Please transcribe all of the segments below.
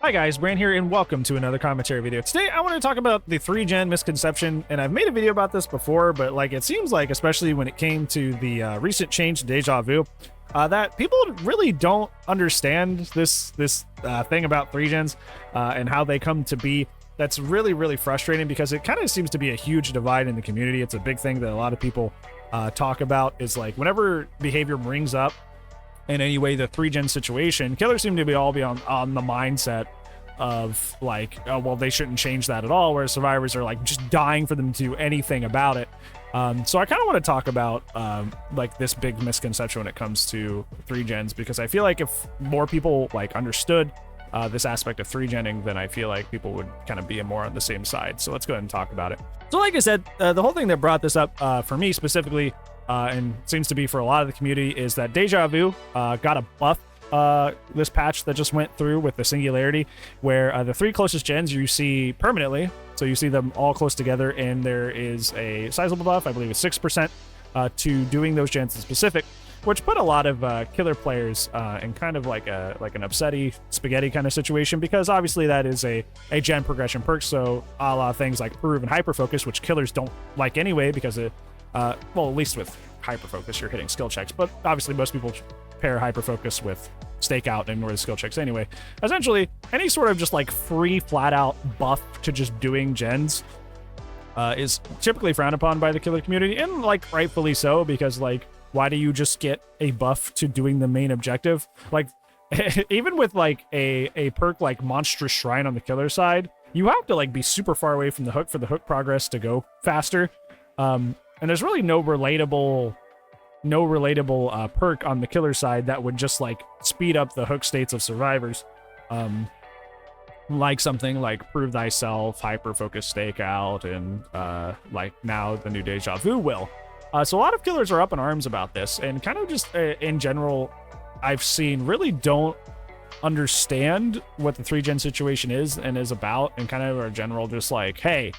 Hi guys, Bran here, and welcome to another commentary video. Today I want to talk about the 3-gen misconception, and I've made a video about this before, but like it seems like, especially when it came to the recent change to Deja Vu, that people really don't understand this thing about 3-gens and how they come to be. That's really frustrating because it kind of seems to be a huge divide in the community. It's a big thing that a lot of people talk about, is like whenever behavior brings up in any way the 3-gen situation, killers seem to be on the mindset of like, oh well, they shouldn't change that at all, whereas survivors are like just dying for them to do anything about it. So I kind of want to talk about like this big misconception when it comes to 3-gens, because I feel like if more people like understood this aspect of 3-genning, then I feel like people would kind of be more on the same side. So let's go ahead and talk about it. So like I said, the whole thing that brought this up for me specifically, and seems to be for a lot of the community, is that Deja Vu got a buff this patch that just went through with the singularity, where the 3 closest gens you see permanently, so you see them all close together, and there is a sizable buff, I believe it's 6%, to doing those gens in specific, which put a lot of killer players in kind of like an upsetty spaghetti kind of situation, because obviously that is a gen progression perk, so a lot of things like Prove and Hyper Focus, which killers don't like anyway, because it well, at least with Hyper Focus you're hitting skill checks, but obviously most people pair Hyper Focus with Stakeout and ignore the skill checks anyway. Essentially, any sort of just like free flat out buff to just doing gens is typically frowned upon by the killer community, and like rightfully so, because like, why do you just get a buff to doing the main objective? Like even with like a perk like Monstrous Shrine on the killer side, you have to like be super far away from the hook for the hook progress to go faster. And there's really no relatable perk on the killer side that would just like speed up the hook states of survivors, like something like Prove Thyself, Hyper Focus, Stakeout, and like now the new Deja Vu will. So a lot of killers are up in arms about this, and kind of just in general, I've seen really don't understand what the 3-gen situation is and is about, and kind of are general just like, hey,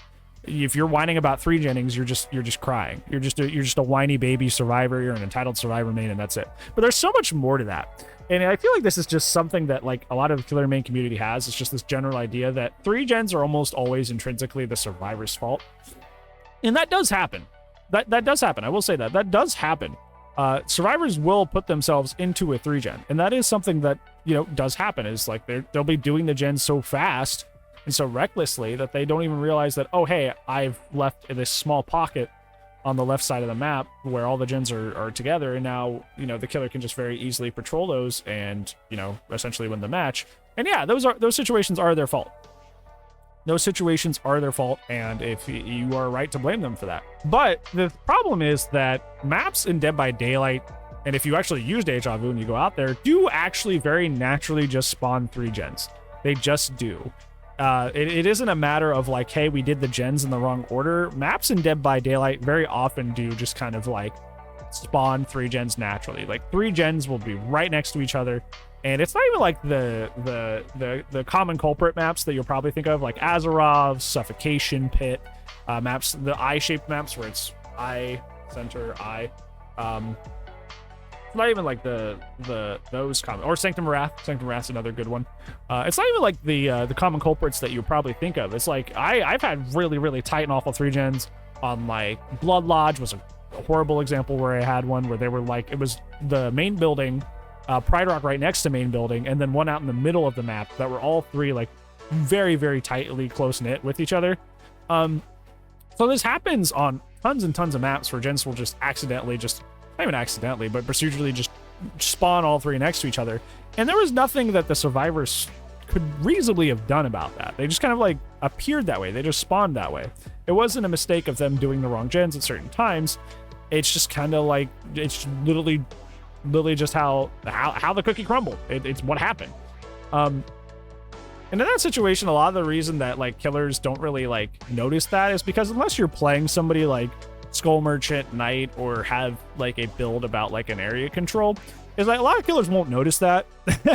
if you're whining about 3-gennings, you're just crying. You're just a whiny baby survivor. You're an entitled survivor main, and that's it. But there's so much more to that. And I feel like this is just something that like a lot of the killer main community has. It's just this general idea that 3-gens are almost always intrinsically the survivor's fault. And that does happen. That does happen. I will say that does happen. Survivors will put themselves into a 3-gen, and that is something that, you know, does happen. Is like they'll be doing the gens so fast and so recklessly that they don't even realize that, oh, hey, I've left this small pocket on the left side of the map where all the gens are together, and now, you know, the killer can just very easily patrol those and, you know, essentially win the match. And yeah, those situations are their fault. Those situations are their fault, and if you are right to blame them for that. But the problem is that maps in Dead by Daylight, and if you actually use Deja Vu and you go out there, do actually very naturally just spawn 3-gens. They just do. It isn't a matter of like, hey, we did the gens in the wrong order. Maps in Dead by Daylight very often do just kind of like spawn 3-gens naturally. Like 3-gens will be right next to each other, and it's not even like the common culprit maps that you'll probably think of, like Azarov, Suffocation Pit, maps, the eye-shaped maps where it's eye, center, eye. Not even like those common, or Sanctum Wrath. Sanctum Wrath's another good one. It's not even like the common culprits that you probably think of. It's like I've had really tight and awful 3-gens on, like Blood Lodge was a horrible example where I had one where they were like, it was the main building, Pride Rock right next to main building, and then one out in the middle of the map that were all 3 like very tightly close knit with each other. So this happens on tons and tons of maps where gens will just accidentally not even accidentally, but procedurally just spawn all 3 next to each other. And there was nothing that the survivors could reasonably have done about that. They just kind of like appeared that way. They just spawned that way. It wasn't a mistake of them doing the wrong gens at certain times. It's just kind of like, it's literally just how the cookie crumbled. It's what happened. And in that situation, a lot of the reason that like killers don't really like notice that is because unless you're playing somebody like Skull Merchant, Knight, or have like a build about like an area control, is like a lot of killers won't notice that,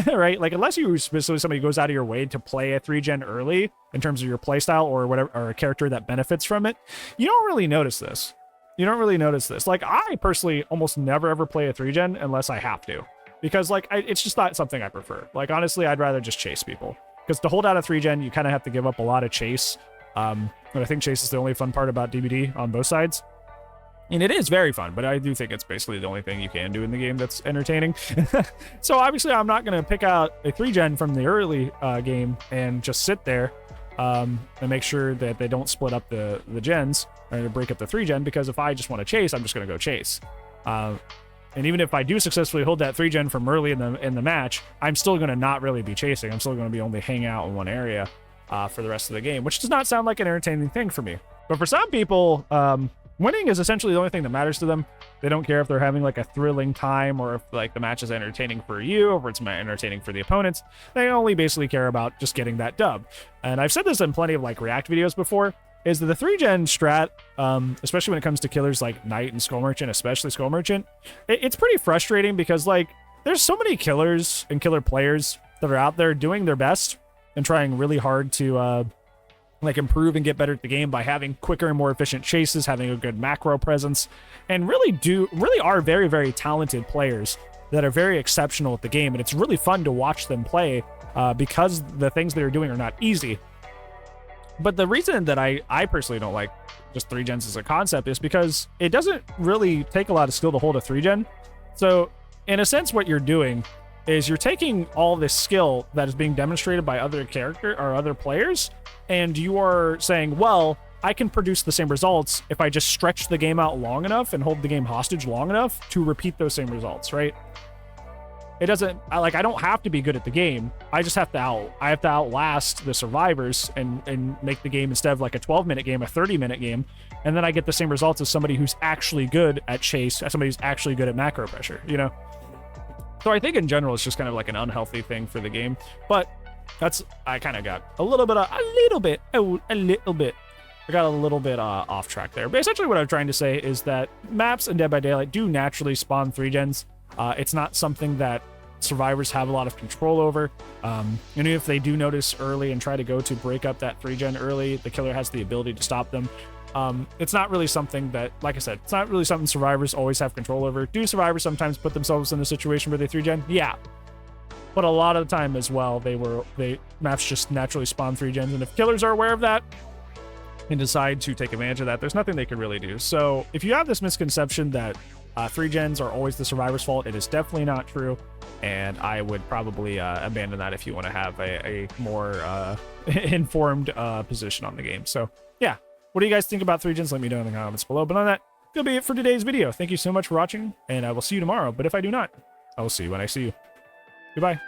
right? Like unless you specifically somebody goes out of your way to play a 3-gen early in terms of your playstyle or whatever, or a character that benefits from it, you don't really notice this. Like I personally almost never ever play a 3-gen unless I have to, because like it's just not something I prefer. Like honestly, I'd rather just chase people. because to hold out a 3-gen, you kind of have to give up a lot of chase. And I think chase is the only fun part about DBD on both sides. And it is very fun, but I do think it's basically the only thing you can do in the game that's entertaining. So obviously I'm not going to pick out a 3-gen from the early game and just sit there and make sure that they don't split up the gens or break up the 3-gen, because if I just want to chase, I'm just going to go chase. And even if I do successfully hold that 3-gen from early in the match, I'm still going to not really be chasing. I'm still going to be only hanging out in one area for the rest of the game, which does not sound like an entertaining thing for me. But for some people, winning is essentially the only thing that matters to them. They don't care if they're having like a thrilling time or if like the match is entertaining for you or if it's entertaining for the opponents. They only basically care about just getting that dub. And I've said this in plenty of like React videos before, is that the 3-gen strat, especially when it comes to killers like Knight and Skull Merchant, especially Skull Merchant, it's pretty frustrating because like there's so many killers and killer players that are out there doing their best and trying really hard to like improve and get better at the game by having quicker and more efficient chases, having a good macro presence, and really are very, very talented players that are very exceptional at the game. And it's really fun to watch them play because the things they're doing are not easy. But the reason that I personally don't like just 3-gens as a concept is because it doesn't really take a lot of skill to hold a 3-gen. So in a sense, what you're doing is you're taking all this skill that is being demonstrated by other players, and you are saying, well, I can produce the same results if I just stretch the game out long enough and hold the game hostage long enough to repeat those same results, right? It doesn't, I don't have to be good at the game. I just have to outlast the survivors and make the game, instead of like a 12-minute game, a 30-minute game, and then I get the same results as somebody who's actually good at chase, as somebody who's actually good at macro pressure, you know? So I think in general, it's just kind of like an unhealthy thing for the game. But I kind of got a little bit off track there. But essentially what I'm trying to say is that maps in Dead by Daylight do naturally spawn 3-gens. It's not something that survivors have a lot of control over. And if they do notice early and try to go to break up that 3-gen early, the killer has the ability to stop them. It's not really something that, like I said, it's not really something survivors always have control over. Do survivors sometimes put themselves in a situation where they 3-gen? Yeah. But a lot of the time as well, maps just naturally spawn 3-gens, and if killers are aware of that and decide to take advantage of that, there's nothing they can really do. So if you have this misconception that 3-gens are always the survivor's fault, it is definitely not true, and I would probably abandon that if you want to have a more informed position on the game. So yeah. What do you guys think about 3-gens? Let me know in the comments below. But on that, that'll be it for today's video. Thank you so much for watching, and I will see you tomorrow. But if I do not, I will see you when I see you. Goodbye.